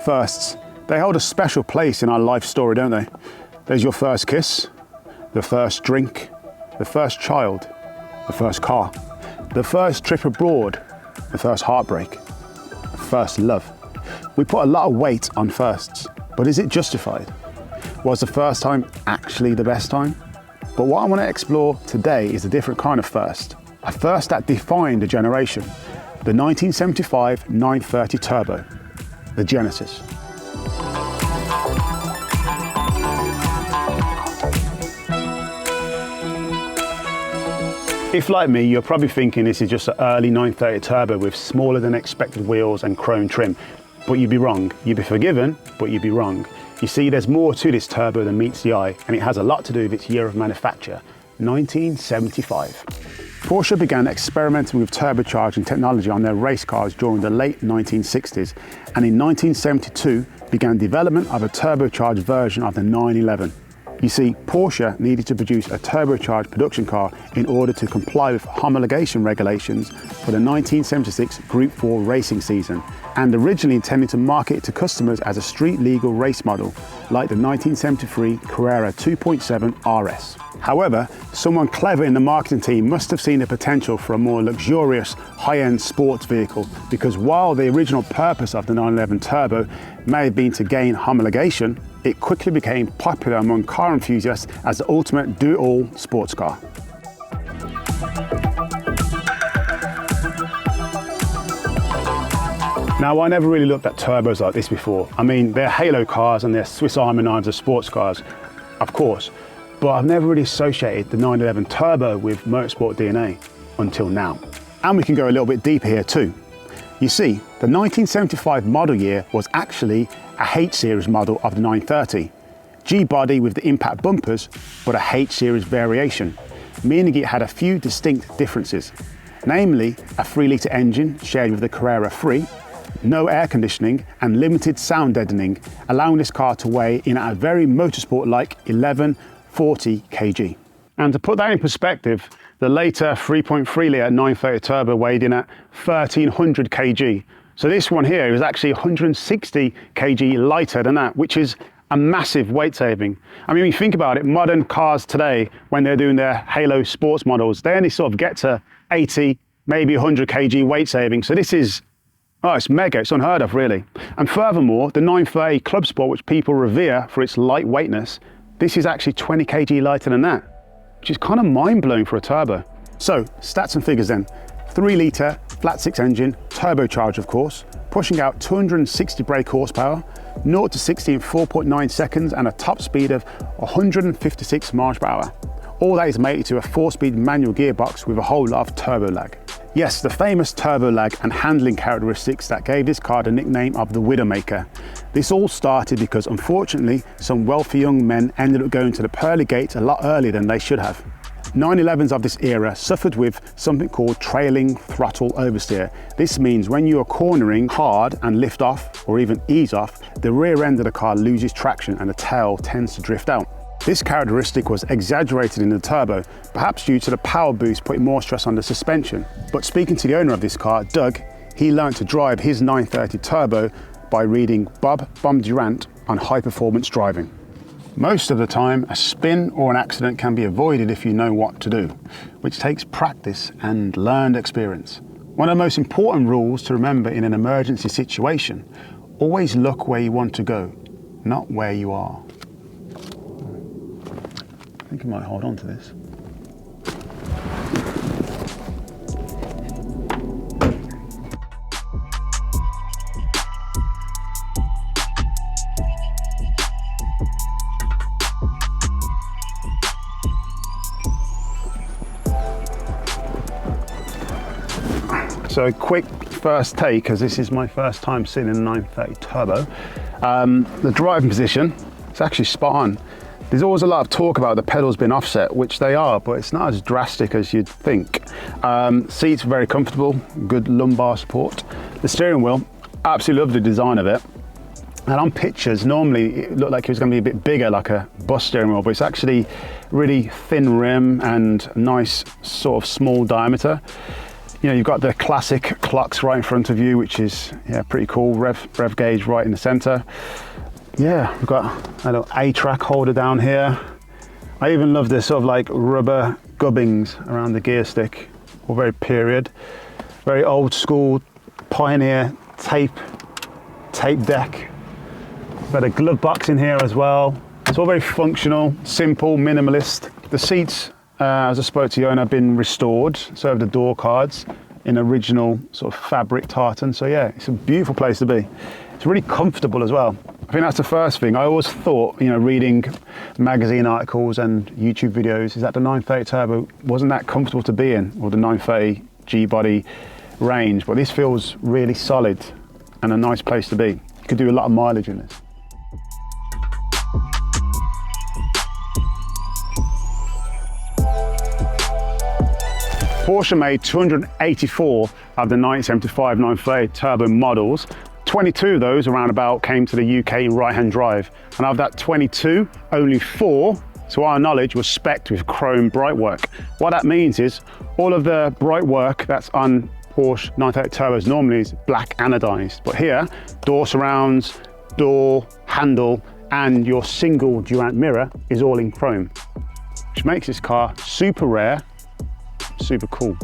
Firsts, they hold a special place in our life story, don't they? There's your first kiss, the first drink, the first child, the first car, the first trip abroad, the first heartbreak, the first love. We put a lot of weight on firsts, but is it justified? Was the first time actually the best time? But what I want to explore today is a different kind of first. A first that defined a generation. The 1975 930 Turbo, the Genesis. If like me, you're probably thinking this is just an early 930 Turbo with smaller than expected wheels and chrome trim, but you'd be wrong. You'd be forgiven, but you'd be wrong. You see, there's more to this turbo than meets the eye, and it has a lot to do with its year of manufacture, 1975. Porsche began experimenting with turbocharging technology on their race cars during the late 1960s, and in 1972 began development of a turbocharged version of the 911. You see, Porsche needed to produce a turbocharged production car in order to comply with homologation regulations for the 1976 Group 4 racing season, and originally intended to market it to customers as a street legal race model, like the 1973 Carrera 2.7 RS. However, someone clever in the marketing team must have seen the potential for a more luxurious, high-end sports vehicle, because while the original purpose of the 911 Turbo may have been to gain homologation, it quickly became popular among car enthusiasts as the ultimate do-it-all sports car. Now, I never really looked at turbos like this before. I mean, they're halo cars and they're Swiss Army knives of sports cars, of course, but I've never really associated the 911 Turbo with motorsport DNA until now. And we can go a little bit deeper here too. You see, the 1975 model year was actually a H-Series model of the 930. G-body with the impact bumpers, but a H-Series variation, meaning it had a few distinct differences. Namely, a 3-litre engine shared with the Carrera 3, no air conditioning and limited sound deadening, allowing this car to weigh in at a very motorsport-like 1140 kg. And to put that in perspective, the later 3.3-litre 930 Turbo weighed in at 1300 kg. So this one here is actually 160 kg lighter than that, which is a massive weight saving. I mean, when you think about it, modern cars today, when they're doing their halo sports models, they only sort of get to 80, maybe 100 kg weight saving. So this is, oh, it's mega, it's unheard of really. And furthermore, the 930 Club Sport, which people revere for its lightweightness, this is actually 20 kg lighter than that, which is kind of mind-blowing for a turbo. So, stats and figures then. 3-litre flat 6 engine, turbocharged of course, pushing out 260 brake horsepower, 0 to 60 in 4.9 seconds and a top speed of 156 miles per hour. All that is mated to a 4-speed manual gearbox with a whole lot of turbo lag. Yes, the famous turbo lag and handling characteristics that gave this car the nickname of the Widowmaker. This all started because unfortunately some wealthy young men ended up going to the pearly gates a lot earlier than they should have. 911s of this era suffered with something called trailing throttle oversteer. This means when you are cornering hard and lift off or even ease off, the rear end of the car loses traction and the tail tends to drift out. This characteristic was exaggerated in the Turbo, perhaps due to the power boost putting more stress on the suspension. But speaking to the owner of this car, Doug, he learned to drive his 930 Turbo by reading Bob Bondurant on high performance driving. Most of the time, a spin or an accident can be avoided if you know what to do, which takes practice and learned experience. One of the most important rules to remember in an emergency situation, always look where you want to go, not where you are. I think I might hold on to this. So quick first take, as this is my first time sitting in a 930 Turbo. The driving position, it's actually spot on. There's always a lot of talk about the pedals being offset, which they are, but it's not as drastic as you'd think. Seats very comfortable, good lumbar support. The steering wheel, absolutely love the design of it. And on pictures, normally it looked like it was going to be a bit bigger, like a bus steering wheel, but it's actually really thin rim and nice sort of small diameter. You know, you've got the classic clocks right in front of you, which is pretty cool. Rev gauge right in the center. Yeah, we've got a little A-track holder down here. I even love this sort of like rubber gubbings around the gear stick, all very period, very old school Pioneer tape deck. Got a glove box in here as well. It's all very functional, simple, minimalist. The seats, as I spoke to the owner, have been restored. So have the door cards in original sort of fabric tartan. So yeah, it's a beautiful place to be. It's really comfortable as well. I think that's the first thing. I always thought, you know, reading magazine articles and YouTube videos, is that the 930 Turbo wasn't that comfortable to be in, or the 930 G-body range, but this feels really solid and a nice place to be. You could do a lot of mileage in this. Porsche made 284 of the 1975 930 Turbo models. 22 of those around about came to the UK in right-hand drive. And of that 22, only 4, to our knowledge, was spec'd with chrome brightwork. What that means is all of the brightwork that's on Porsche 930 Turbos normally is black anodized. But here, door surrounds, door, handle, and your single Durant mirror is all in chrome, which makes this car super rare, super cool.